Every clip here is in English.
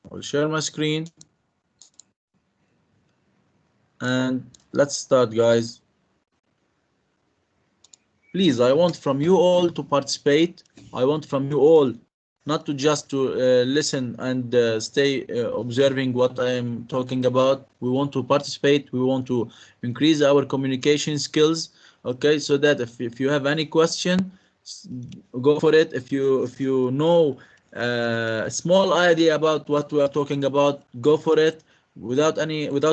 I'll share my screen and let's start, guys. Please, I want from you all to participate. I want from you all not to just to listen and stay observing what I am talking about. We want to participate. We want to increase our communication skills. Okay, so that if you have any question, go for it. If you know a small idea about what we are talking about, go for it without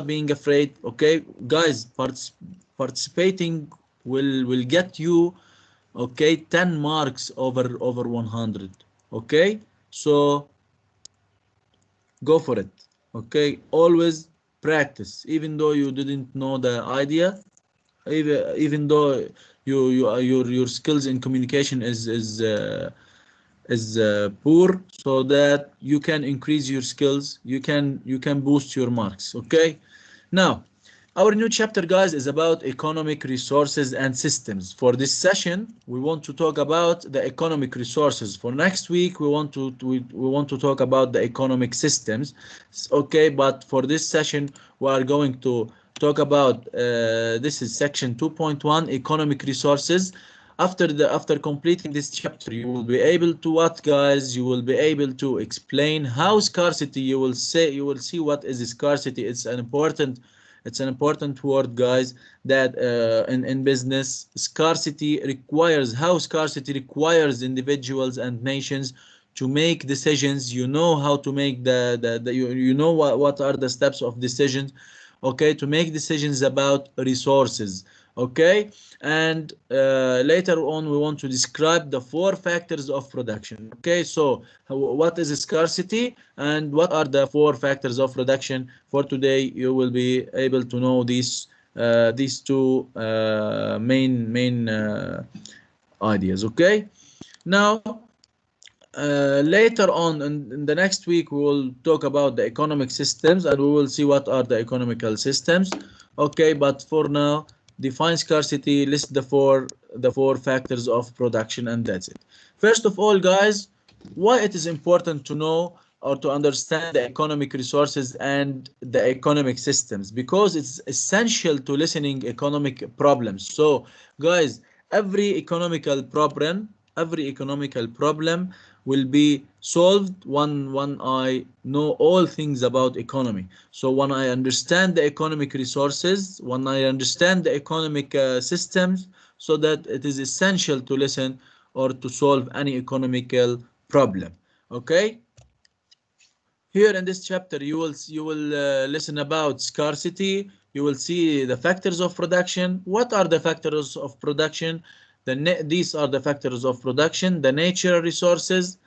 being afraid. Okay, guys, participating will get you, okay, 10 marks over 100. Okay, so go for it. Okay, always practice even though you didn't know the idea, even though your skills in communication is poor, so that you can increase your skills, you can boost your marks. Okay, now our new chapter, guys, is about economic resources and systems. For this session we want to talk about the economic resources. For next week we want to talk about the economic systems. Okay, but for this session we are going to talk about this is section 2.1, economic resources. After completing this chapter, you will be able to what, guys? You will be able to explain how scarcity. You will see what is scarcity. It's an important word, guys, that in business, scarcity requires individuals and nations to make decisions. You know how to make you know what are the steps of decisions, okay, to make decisions about resources. Okay, and later on we want to describe the 4 factors of production. Okay, so what is scarcity and what are the 4 factors of production? For today you will be able to know these two main ideas. Okay, now later on in the next week we will talk about the economic systems and we will see what are the economical systems. Okay, but for now, define scarcity, list the four factors of production, and that's it. First of all, guys, why it is important to know or to understand the economic resources and the economic systems? Because it's essential to listening economic problems. So guys, every economical problem will be solved when I know all things about economy. So when I understand the economic resources, when I understand the economic systems, so that it is essential to listen or to solve any economical problem. Okay, here in this chapter you will listen about scarcity. You will see the factors of production. What are the factors of production? These are the factors of production: the natural resources,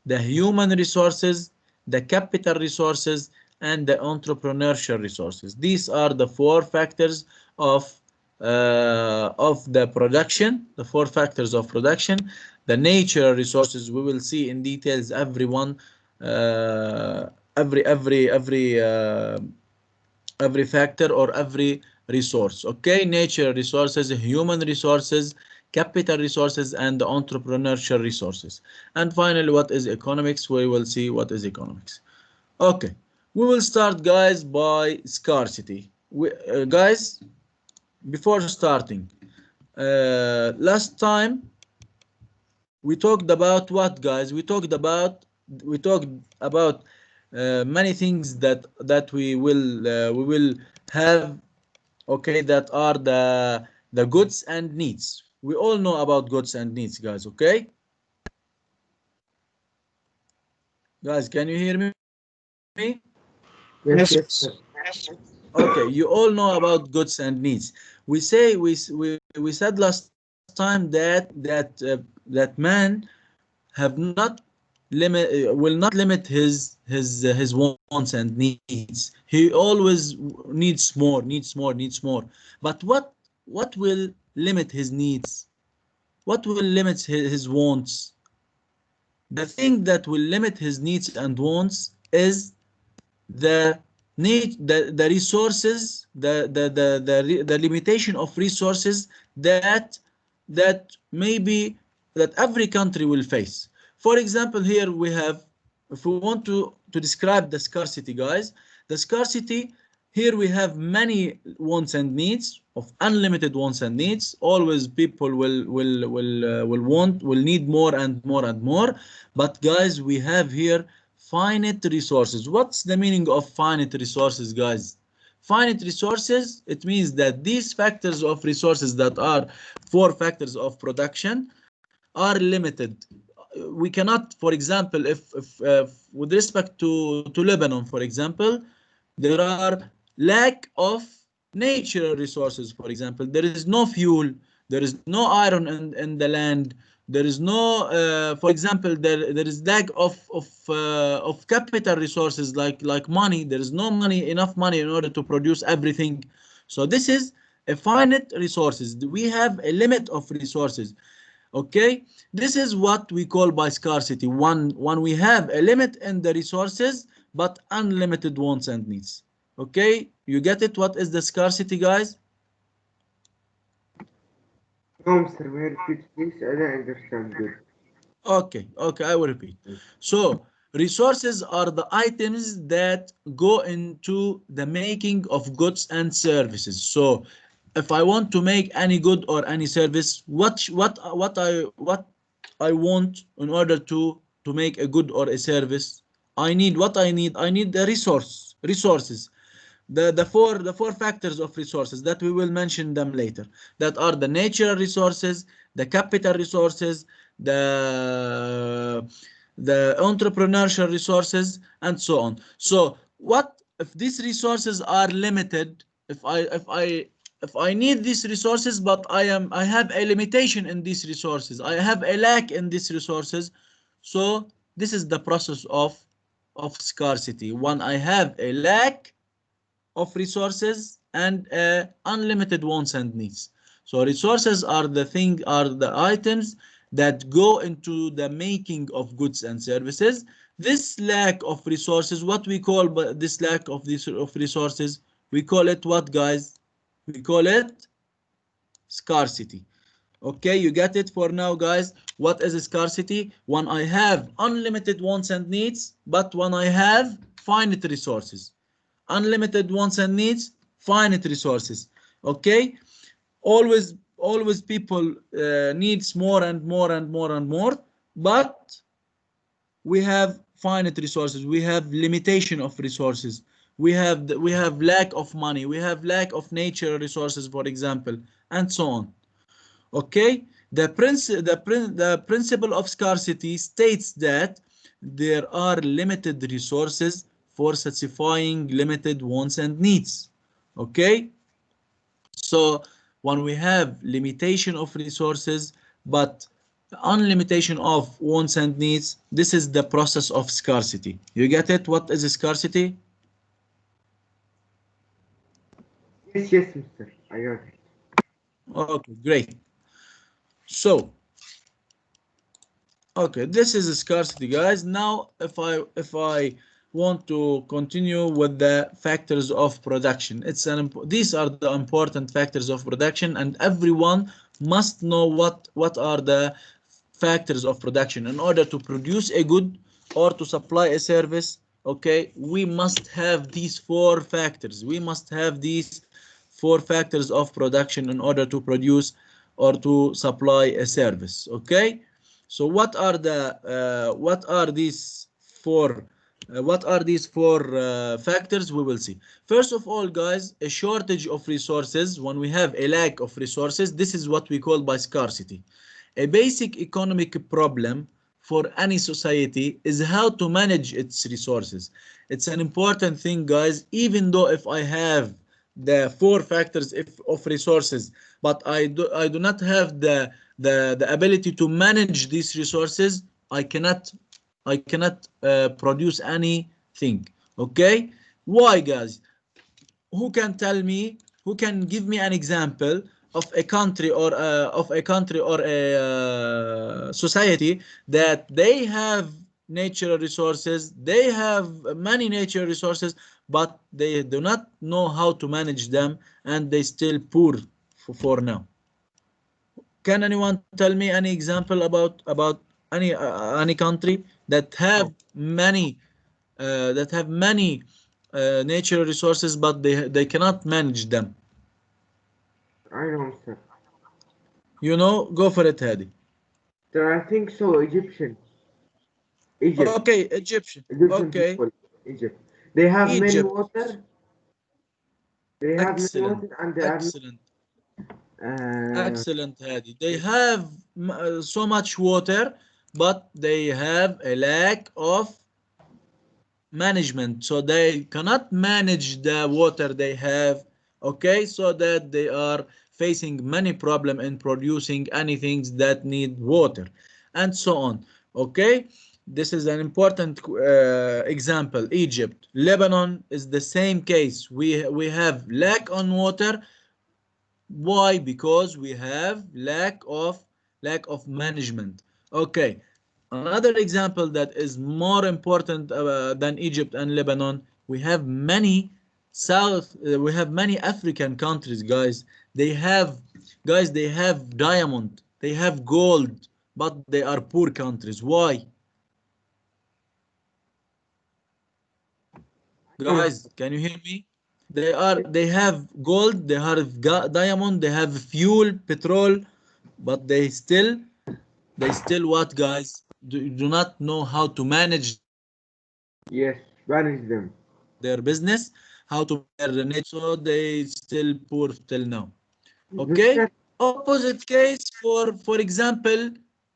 the human resources, the capital resources, and the entrepreneurial resources. These are the 4 factors of the production, the 4 factors of production. The natural resources we will see in details every one, uh, every factor or every resource. Okay, natural resources, human resources, capital resources, and the entrepreneurial resources. And finally, what is economics? We will see what is economics. Okay, we will start, guys, by scarcity. Guys, before starting, last time we talked about what, guys? We talked about many things that we will have. Okay, that are the goods and needs. We all know about goods and needs, guys. Okay, guys, can you hear me? Yes, Yes, yes, sir. Okay, you all know about goods and needs. We said last time that man have not will not limit his wants and needs. He always needs more, needs more. But what will limit his needs? What will limit his wants? The thing that will limit his needs and wants is the the resources, the limitation of resources that maybe that every country will face. For example, here we have if we want to describe the scarcity, guys, the scarcity, here we have many wants and needs, of unlimited wants and needs. Always people will need more and more and more. But guys, we have here finite resources. What's the meaning of finite resources, guys? Finite resources, it means that these factors of resources, that are four factors of production, are limited. We cannot, for example, if with respect to Lebanon, for example, there are lack of natural resources. For example, there is no fuel, there is no iron in the land, there is no, for example, there is lack of capital resources, like money. There is no money, enough money in order to produce everything. So this is a finite resources. We have a limit of resources. Okay, this is what we call by scarcity. When we have a limit in the resources but unlimited wants and needs. Okay, you get it? What is the scarcity, guys? No, Mr. May you repeat please? I don't understand good. Okay, I will repeat. So resources are the items that go into the making of goods and services. So if I want to make any good or any service, what I want in order to make a good or a service, I need what I need. I need the resources. The four factors of resources that we will mention them later, that are the natural resources, the capital resources, the the entrepreneurial resources, and so on. So what if these resources are limited? If I need these resources, but I have a limitation in these resources, I have a lack in these resources. So this is the process of scarcity, when I have a lack of resources and unlimited wants and needs. So resources are the items that go into the making of goods and services. This lack of resources, what we call this lack of resources, we call it what, guys? We call it scarcity. Okay, you get it for now, guys? What is scarcity? When I have unlimited wants and needs, but when I have finite resources. Unlimited wants and needs, finite resources. Okay, always people needs more and more and more and more, but we have finite resources, we have limitation of resources, we have lack of money, we have lack of natural resources, for example, and so on. Okay, the principle of scarcity states that there are limited resources for satisfying limited wants and needs. Okay, so when we have limitation of resources but unlimitation of wants and needs, this is the process of scarcity. You get it? What is scarcity? Yes, yes, Mr. I got it. Okay, great. So okay, this is scarcity, guys. Now, if I want to continue with the factors of production, these are the important factors of production, and everyone must know what are the factors of production in order to produce a good or to supply a service. Okay, we must have these four factors. We must have these four factors of production in order to produce or to supply a service. Okay, so what are these four factors? We will see. First of all, guys, a shortage of resources. When we have a lack of resources, this is what we call by scarcity. A basic economic problem for any society is how to manage its resources. It's an important thing, guys. Even though if I have the four factors of resources, but I do not have the ability to manage these resources, I cannot produce anything. Okay, why, guys? Who can give me an example of a country or a society that they have natural resources, they have many natural resources, but they do not know how to manage them, and they still poor for now? Can anyone tell me any example about any country that have No. many natural resources, but they cannot manage them. I know, sir. You know, go for it, Hadi. Sir, I think so. Egypt, Okay, Egyptian. Egyptian Okay, people, Egypt. They have many Egypt. water. They have many Excellent, water, and they are excellent, uh, excellent, Hadi. They have so much water, but they have a lack of management, so they cannot manage the water they have. Okay, so that they are facing many problem in producing anything that need water and so on. Okay, this is an important example. Egypt, Lebanon is the same case. We have lack on water. Why? Because we have lack of management. Okay, another example that is more important than Egypt and Lebanon. We have many African countries, guys. They have diamond, they have gold, but they are poor countries. Why? I don't know. Guys, can you hear me? They have gold, they have diamond, they have fuel, petrol, but they still what, guys? Do not know how to manage Yes, banish them. their business, how to manage their nature, so they still poor till now. Okay? Mr. Opposite case for example,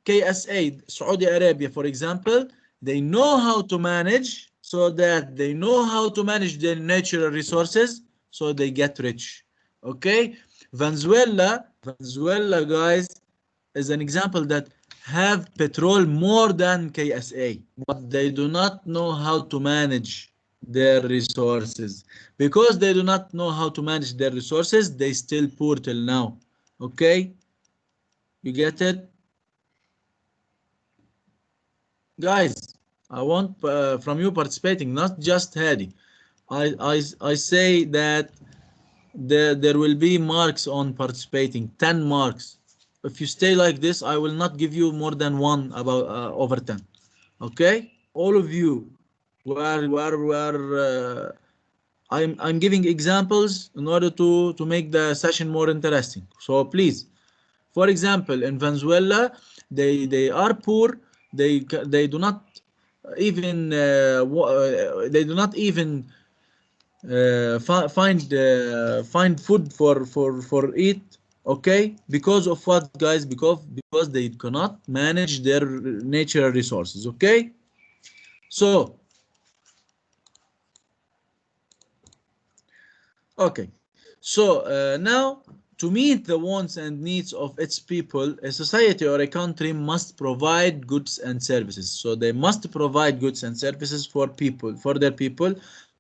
KSA, Saudi Arabia, for example, they know how to manage, so that they know how to manage their natural resources, so they get rich. Okay? Venezuela, guys, is an example that have petrol more than KSA, but they do not know how to manage their resources. Because they do not know how to manage their resources, they still poor till now. Okay, you get it, guys? I want from you participating, not just Hadi. I say that there will be marks on participating, 10 marks. If you stay like this, I will not give you more than one about over 10. Okay, all of you, I'm giving examples in order to make the session more interesting. So please, for example, in Venezuela, they are poor. They do not even they do not even find food for eat. Okay, because of what, guys? Because they cannot manage their natural resources. Okay, so okay, so now, to meet the wants and needs of its people, a society or a country must provide goods and services. So they must provide goods and services for their people.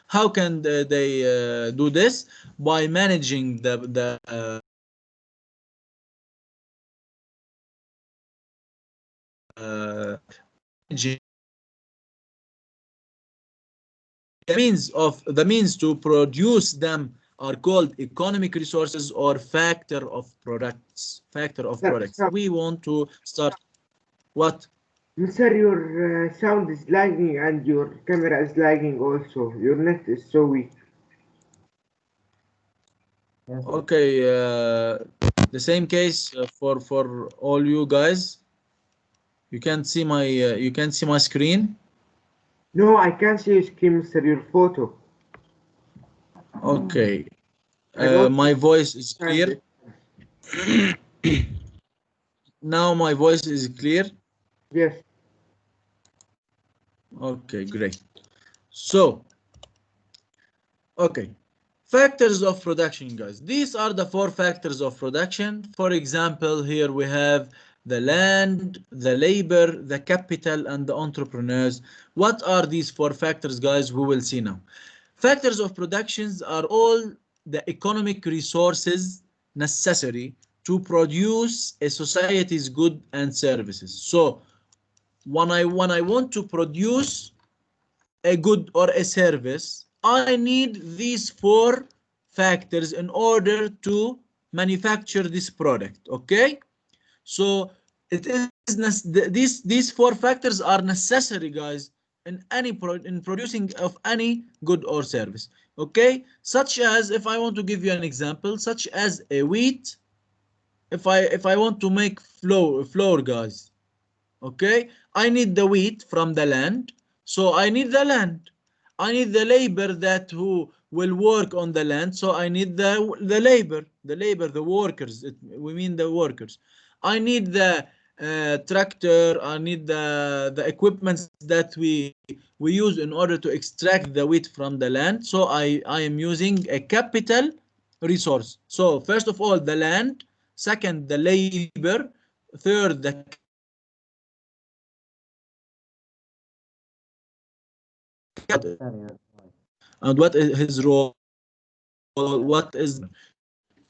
How can they do this? By managing managing the means to produce them are called economic resources or factor of products. Sir, We want to start what? Sir, your sound is lagging and your camera is lagging also. Your net is so weak. Okay, the same case for all you guys. You can see my screen. No, I can't see your screen, Mr. Your photo. Okay, I don't my voice is understand clear. it. Now my voice is clear. Yes. Okay, great. So, okay, factors of production, guys. These are the four factors of production. For example, here we have the land, the labor, the capital, and the entrepreneurs. What are these four factors, guys? We will see now. Factors of productions are all the economic resources necessary to produce a society's goods and services. So when I want to produce a good or a service, I need these four factors in order to manufacture this product. Okay, so these four factors are necessary, guys, in producing of any good or service. Okay, such as, if I want to give you an example, such as a wheat. If I want to make flour, guys. Okay, I need the wheat from the land, so I need the land. I need the labor that who will work on the land, so I need the labor, the workers. We mean the workers. I need the tractor. I need the equipments that we use in order to extract the wheat from the land. So I am using a capital resource. So first of all, the land. Second, the labor. Third, the capital. Fourth, the equipment. Sorry, And what is his role? What is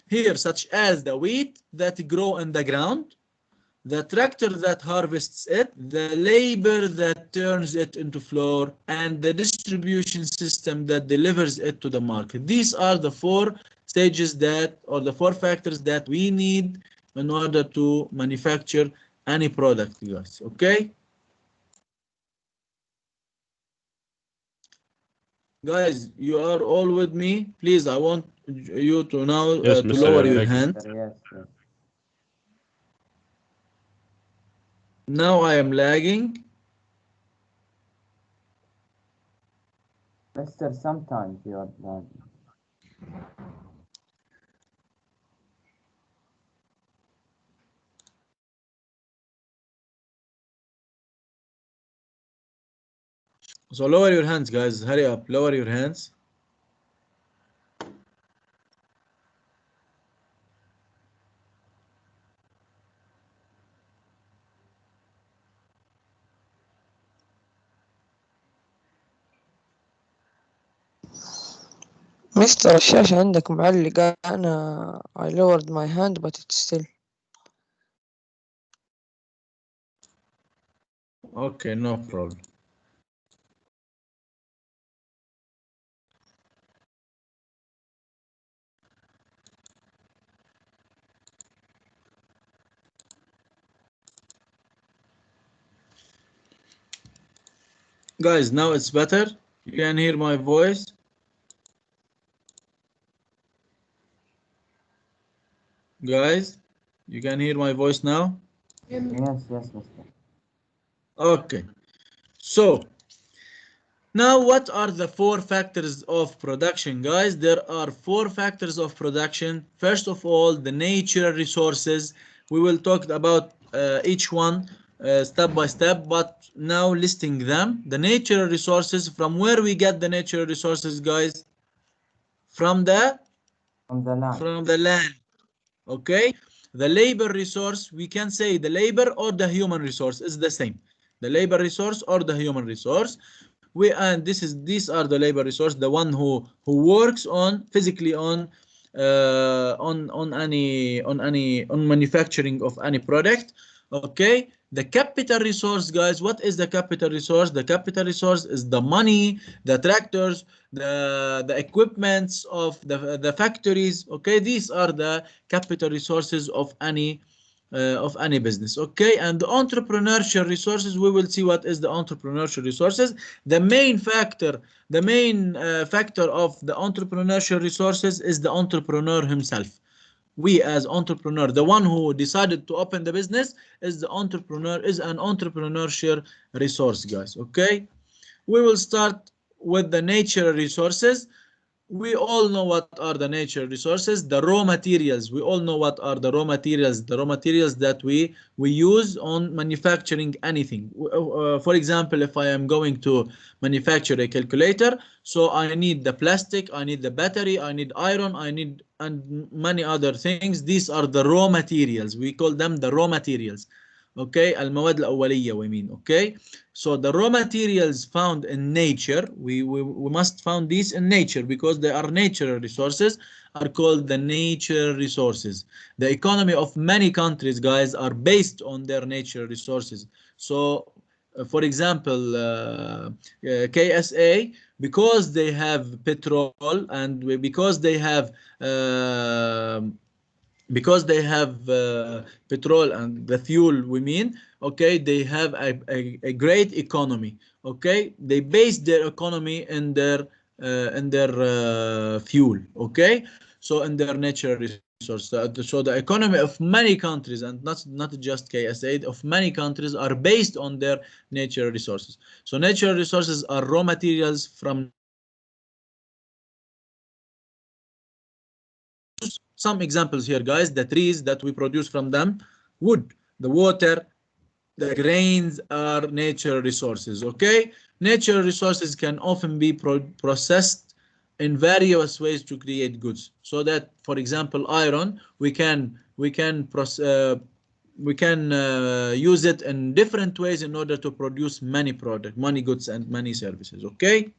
here, such as the wheat that grow in the ground, the tractor that harvests it, the labor that turns it into flour, and the distribution system that delivers it to the market. These are the four stages that, or the four factors that we need in order to manufacture any product, guys. Okay, guys, you are all with me. Please, I want you to now Yes, to Mr. lower yes, your Thank you. hand. mister, yes, yes. Now I am lagging. Mister, sometimes you are bad. So lower your hands, guys. Hurry up. Lower your hands. مستر الشاشة عندك معلقة. أنا I lowered my hand but it's still. Okay, no problem. Guys, now it's better. You can hear my voice. Guys, you can hear my voice now. Yes, yes, mister. Okay. So now what are the four factors of production, guys? There are four factors of production. First of all, the natural resources. We will talk about each one step by step, but now listing them. The natural resources, from where we get the natural resources, guys? From the On the land. from the land. Okay, the labor resource, we can say the labor or the human resource is the same. The labor resource or the human resource. And these are the labor resource, the one who works on physically on manufacturing of any product. Okay, the capital resource, guys. What is the capital resource? The capital resource is the money, the tractors, the equipments of the factories. Okay, these are the capital resources of any business. Okay, and the entrepreneurial resources, we will see what is the entrepreneurial resources. The main factor of the entrepreneurial resources is the entrepreneur himself. We as entrepreneur, the one who decided to open the business, is an entrepreneurial resource, guys. Okay, we will start with the natural resources. We all know what are the natural resources. The raw materials, we all know what are the raw materials. The raw materials that we use on manufacturing anything. For example, if I am going to manufacture a calculator, so I need the plastic, I need the battery, I need iron, I need and many other things. These are the raw materials. We call them the raw materials. Okay, المواد الأولية we mean. Okay, so the raw materials found in nature, we must found these in nature because they are natural resources, are called the natural resources. The economy of many countries, guys, are based on their natural resources. So for example, KSA, because they have petrol and because they have because they have petrol and the fuel, we mean, okay, they have a great economy. Okay, they base their economy in their fuel. Okay, so in their natural resources. So the economy of many countries, and not just KSA, of many countries are based on their natural resources. So natural resources are raw materials from some examples here, guys. The trees that we produce from them, wood, the water, the grains are natural resources. Okay, natural resources can often be processed in various ways to create goods. So that, for example, iron, we can use it in different ways in order to produce many products, many goods, and many services. Okay.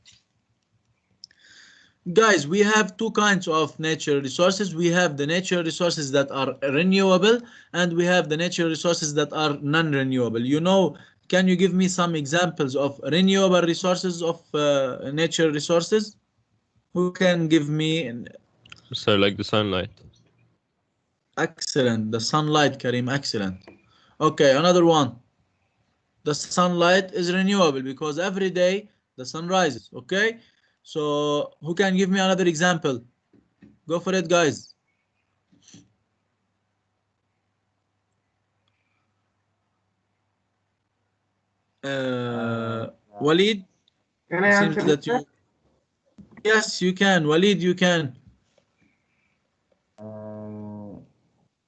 Guys, we have two kinds of natural resources. We have the natural resources that are renewable, and we have the natural resources that are non-renewable. You know, can you give me some examples of renewable resources of natural resources? Who can give me So like the sunlight. excellent, the sunlight, Karim, excellent. Okay, another one. The sunlight is renewable because every day the sun rises. Okay, so who can give me another example? Go for it, guys. Walid, Can I it seems answer, that mister? you. Yes, you can. Walid, you can.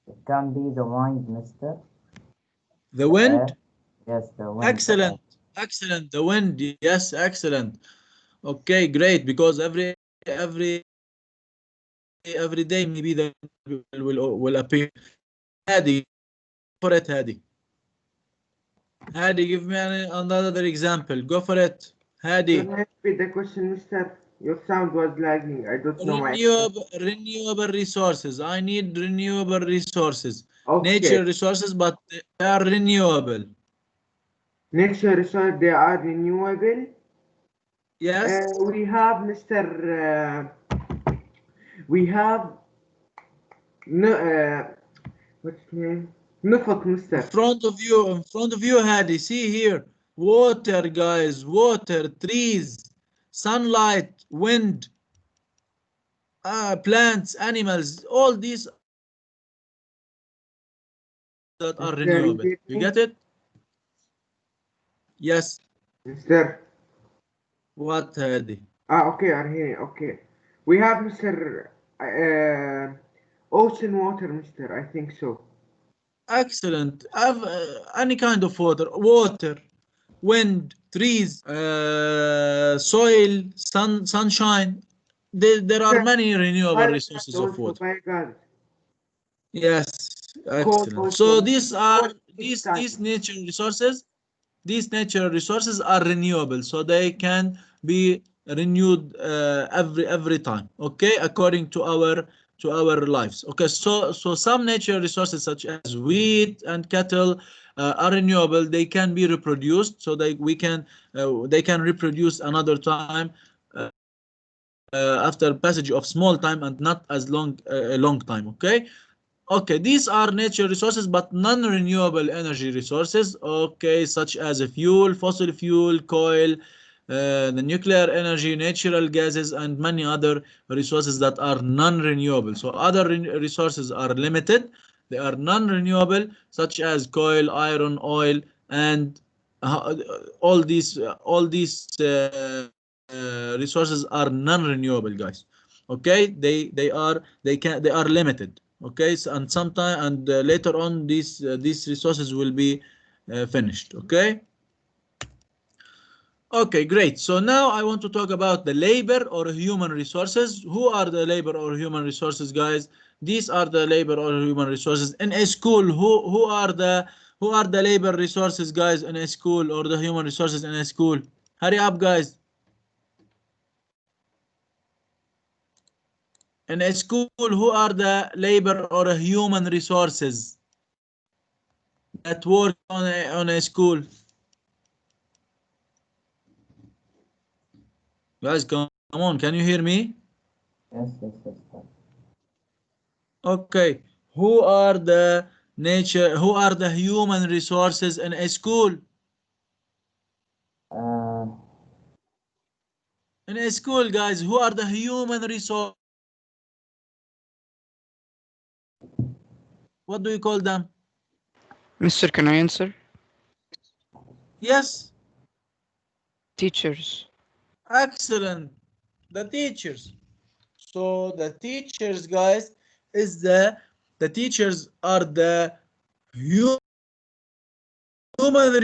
It can be the wind, mister. The The air. wind? Yes, the wind. Excellent. Excellent. The wind. Yes, excellent. Okay, great. Because every day maybe the wind will appear. Hadi, for it, Hadi. Hadi, give me another example. Go for it. Can Hadi. I repeat the question, mister? Your sound was lagging. I don't know my answer. Renewable resources. I need renewable resources. Okay. Nature resources, but they are renewable. Nature resources, they are renewable. Yes. We have, mister, we have, no, what's his name? Nufuk, mister. In front of you, Hadi. See here. Water, guys. Water, trees, sunlight, wind, plants, animals. All these that are Mister, you renewable. get You me? get it? Yes. Mister. What, Hadi? Okay, I'm here. Okay. We have, mister, ocean water, mister. I think so. Excellent. Any kind of water, wind, trees, soil, sunshine. There are Mister, many renewable biogas resources of also, water. biogas. Yes, Coal excellent. So also. these are Coal takes time. these natural resources. These natural resources are renewable, so they can be renewed every time. Okay, according to our lives. Okay, so some natural resources such as wheat and cattle are renewable. They can be reproduced, so they can reproduce another time after passage of small time and not as a long time. Okay. Okay, these are natural resources, but non-renewable energy resources. Okay, such as a fuel, fossil fuel, coal, the nuclear energy, natural gases, and many other resources that are non-renewable. So other resources are limited. They are non-renewable, such as coal, iron, oil, and uh, all these resources are non-renewable, guys. Okay, they are limited. Okay, so, and sometime and later on these resources will be finished. Okay. Okay, great. So now I want to talk about the labor or human resources. Who are the labor or human resources, guys? These are the labor or human resources in a school. Who are the labor resources, guys, in a school, or the human resources in a school? Hurry up, guys. In a school, who are the labor or human resources that work on a school? Guys, come on, can you hear me? Yes, yes, yes, sir. Okay. Who are the who are the human resources in a school? Uh, In a school, guys, who are the human resources? What do you call them? Mister, can I answer? Yes, Teachers. excellent. The teachers. So the teachers, guys, is the teachers are the human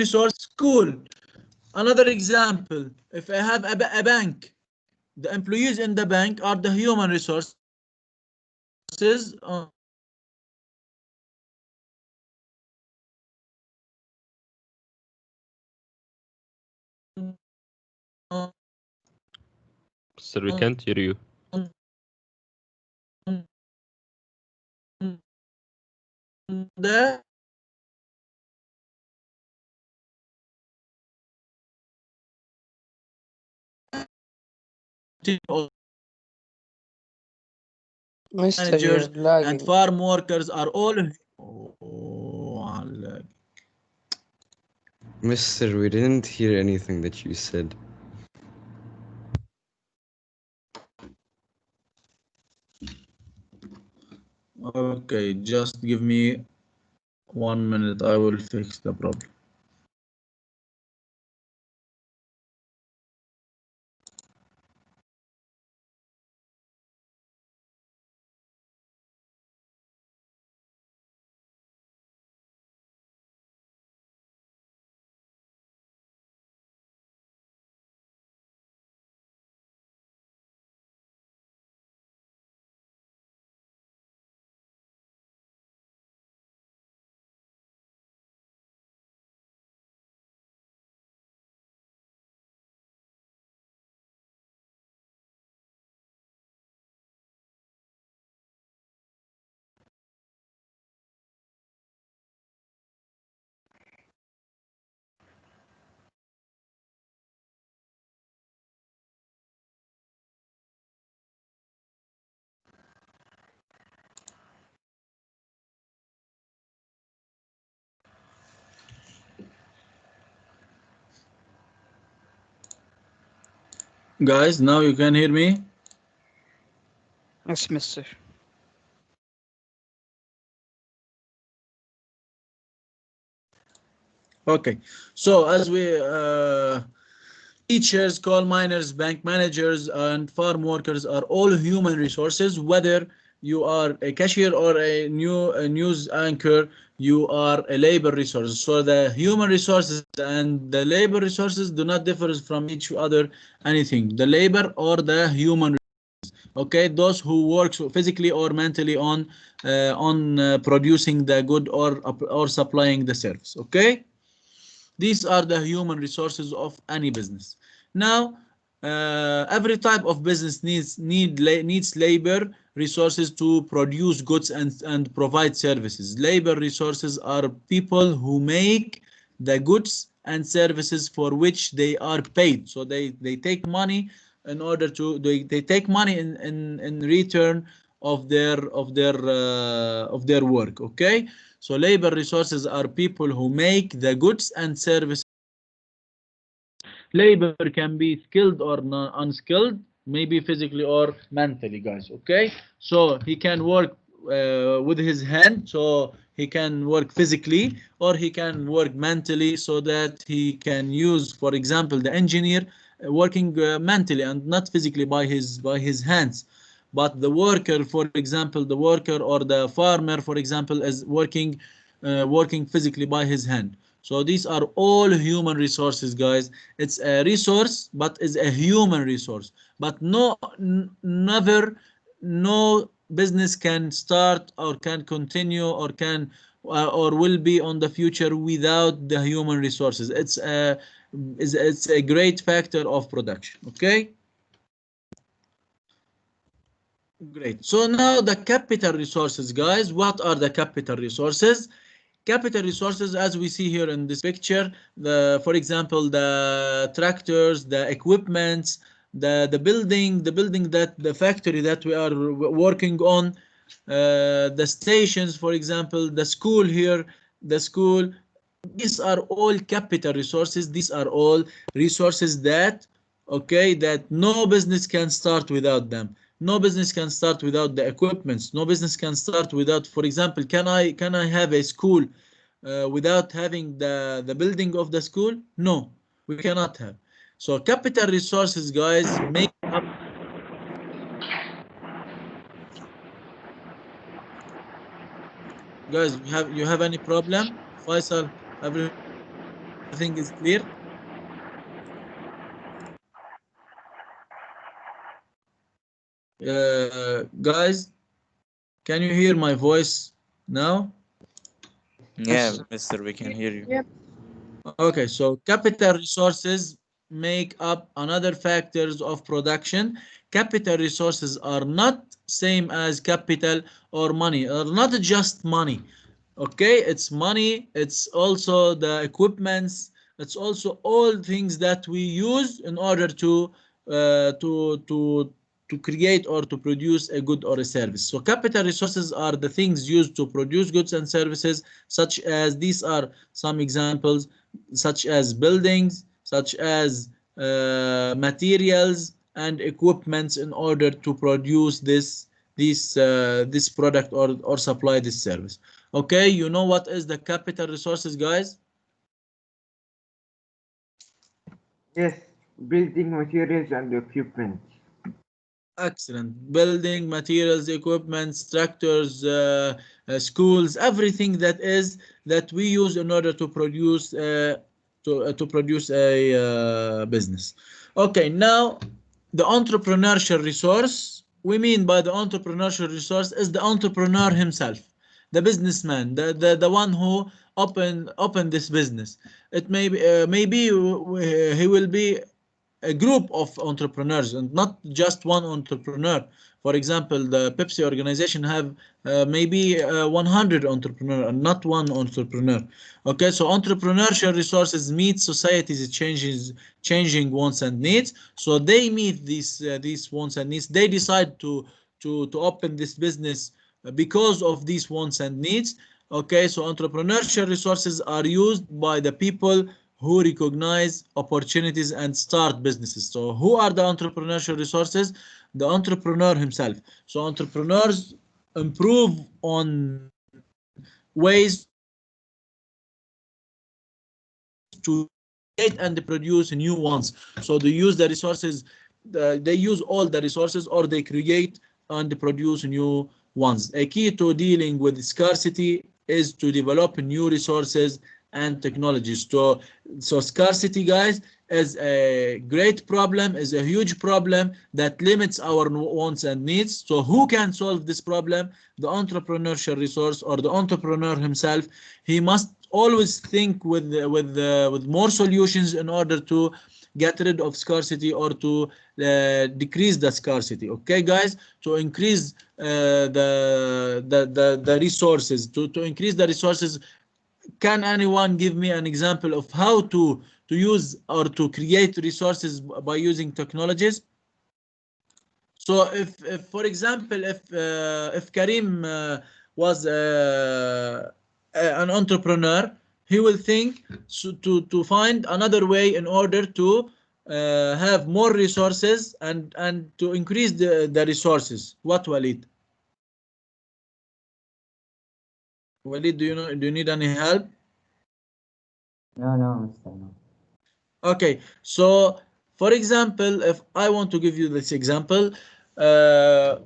resource school. Another example, if I have a bank, the employees in the bank are the human resources Sir, we can't hear you. the Mister, you're managers and lagging. farm workers are all. Oh, Mister, we didn't hear anything that you said. okay, just give me 1 minute. I will fix the problem. Guys, now you can hear me. Yes, Mister. Okay, so as we teachers, coal miners, bank managers, and farm workers are all human resources. Whether you are a cashier or a news anchor, you are a labor resource. So the human resources and the labor resources do not differ from each other anything. The labor or the human, okay, those who work physically or mentally on producing the good or supplying the service. Okay. These are the human resources of any business. Now, every type of business needs labor resources to produce goods and provide services. Labor resources are people who make the goods and services for which they are paid. So they take money in order to they take money in return of their work. Okay, so labor resources are people who make the goods and services. Labor can be skilled or unskilled, maybe physically or mentally, guys. Okay, so he can work with his hand, so he can work physically, or he can work mentally, so that he can use, for example, the engineer working mentally and not physically by his hands. But the worker, for example, the worker or the farmer, for example, is working physically by his hand. So these are all human resources, guys. It's a resource, but it's a human resource. But never, no business can start or can continue or will be on the future without the human resources. It's a great factor of production. Okay. Great. So now the capital resources, guys. What are the capital resources? Capital resources, as we see here in this picture, for example, the tractors, the equipments, the building that the factory that we are working on, the stations, for example, the school here, the school. These are all capital resources. These are all resources that, okay, that no business can start without them. No business can start without the equipments. No business can start without, for example, can I have a school without having the building of the school? No, we cannot have. So capital resources, guys, make up. Guys, you have any problem? Faisal, everything is clear? Guys, can you hear my voice now? Yeah, mister, we can hear you. Okay, so capital resources make up another factors of production. Capital resources are not same as capital or money, are not just money. Okay, it's money, it's also the equipments, it's also all things that we use in order to uh, to to to create or to produce a good or a service. So capital resources are the things used to produce goods and services, such as these are some examples, such as buildings, such as materials and equipments in order to produce this product or supply this service. Okay, you know what is the capital resources, guys? Yes, building materials and equipment. Excellent. Building materials, equipment, tractors, schools, everything that we use in order to produce to produce a business. Okay, now the entrepreneurial resource. We mean by the entrepreneurial resource is the entrepreneur himself, the businessman, the one who open this business. It may be maybe he will be a group of entrepreneurs and not just one entrepreneur. For example, the Pepsi organization have maybe 100 entrepreneurs and not one entrepreneur. Okay, so entrepreneurial resources meet society's changing wants and needs. So they meet these wants and needs. They decide to open this business because of these wants and needs. Okay, so entrepreneurial resources are used by the people who recognize opportunities and start businesses. So who are the entrepreneurial resources? The entrepreneur himself. So entrepreneurs improve on ways to create and produce new ones. So they use the resources, they use all the resources, or they create and produce new ones. A key to dealing with scarcity is to develop new resources and technologies. So scarcity, guys, is a great problem, is a huge problem that limits our wants and needs. So who can solve this problem? The entrepreneurial resource or the entrepreneur himself. He must always think with more solutions in order to get rid of scarcity or to decrease the scarcity. Okay, guys, to increase the resources, to increase the resources. Can anyone give me an example of how to use or to create resources by using technologies? So if for example, if Karim was an entrepreneur, he will think to find another way in order to have more resources and to increase the resources. What, Walid? Walid, do you need any help? No, mister, no. Okay, so for example, if I want to give you this example,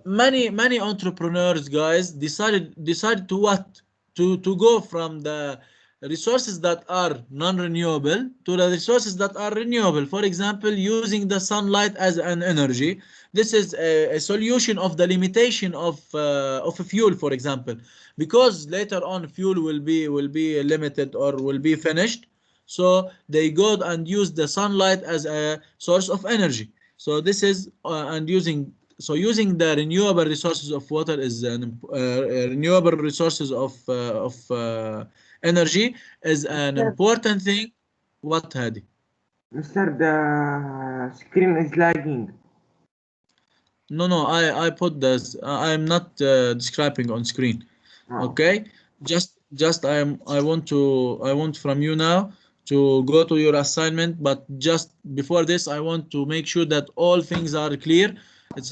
many entrepreneurs, guys, decided to what to go from the resources that are non-renewable to the resources that are renewable. For example, using the sunlight as an energy. This is a solution of the limitation of a fuel, for example, because later on fuel will be limited or will be finished. So they go and use the sunlight as a source of energy. So this is and using the renewable resources of water is renewable resources of energy is an Mister, important thing. What, Hadi? Mister, the screen is lagging. No, I put this. I'm not describing on screen. Oh. Okay, just I want from you now to go to your assignment, but just before this I want to make sure that all things are clear. It's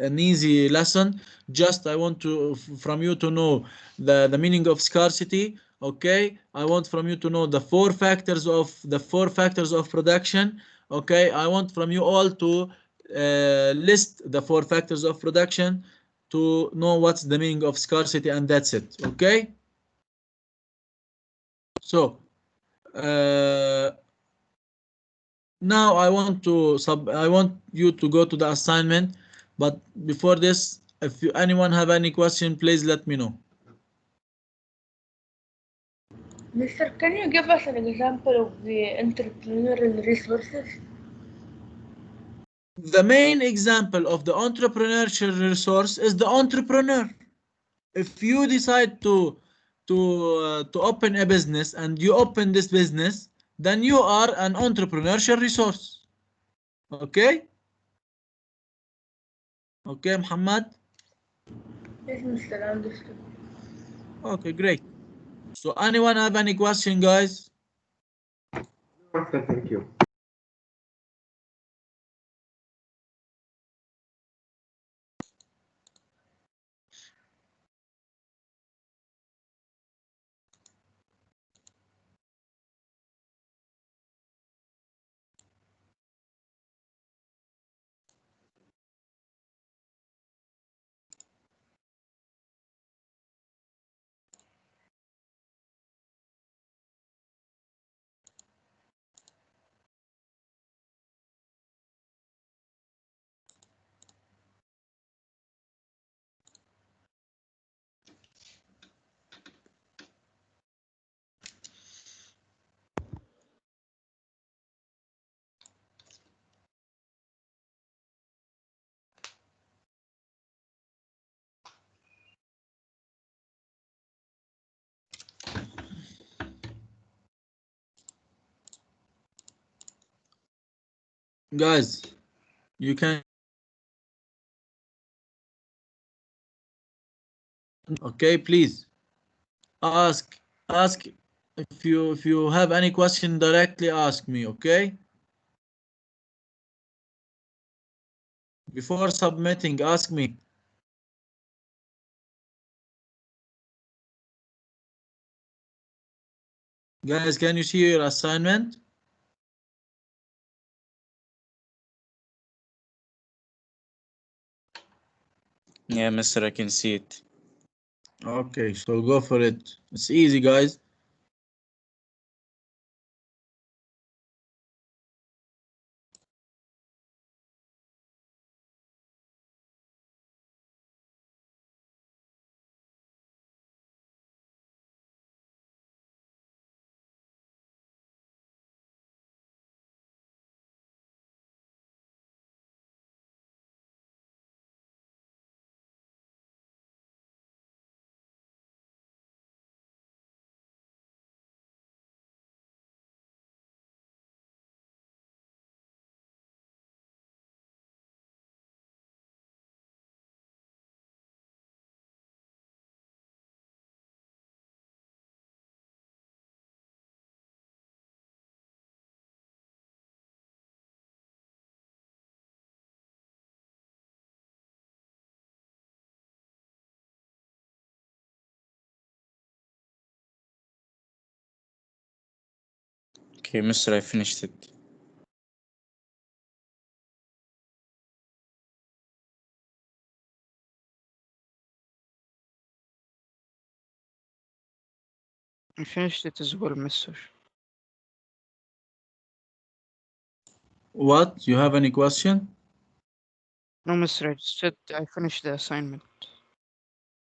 an easy lesson. Just I want to from you to know the meaning of scarcity. Okay, I want from you to know the four factors of production. Okay, I want from you all to list the four factors of production to know what's the meaning of scarcity, and that's it. Okay, so now I want you to go to the assignment, but before this, if anyone have any question, please let me know. Mister, can you give us an example of the entrepreneurial resources? The main example of the entrepreneurial resource is the entrepreneur. If you decide to open a business and you open this business, then you are an entrepreneurial resource. Okay? Okay, Muhammad? Yes, Mister, understood. Okay, great. So anyone have any question, guys? Master, thank you. Guys, you can. Okay, please ask if you have any question directly ask me. Okay, before submitting ask me. Guys, can you see your assignment? Yeah, Mister, I can see it. Okay, so go for it. It's easy, guys. Okay, Mister, I finished it. I finished it as well, Mister. What? You have any question? No, Mister, I just said I finished the assignment.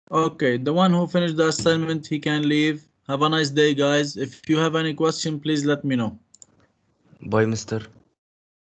Okay, the one who finished the assignment, he can leave. Have a nice day, guys. If you have any question, please let me know. Bye, Mister.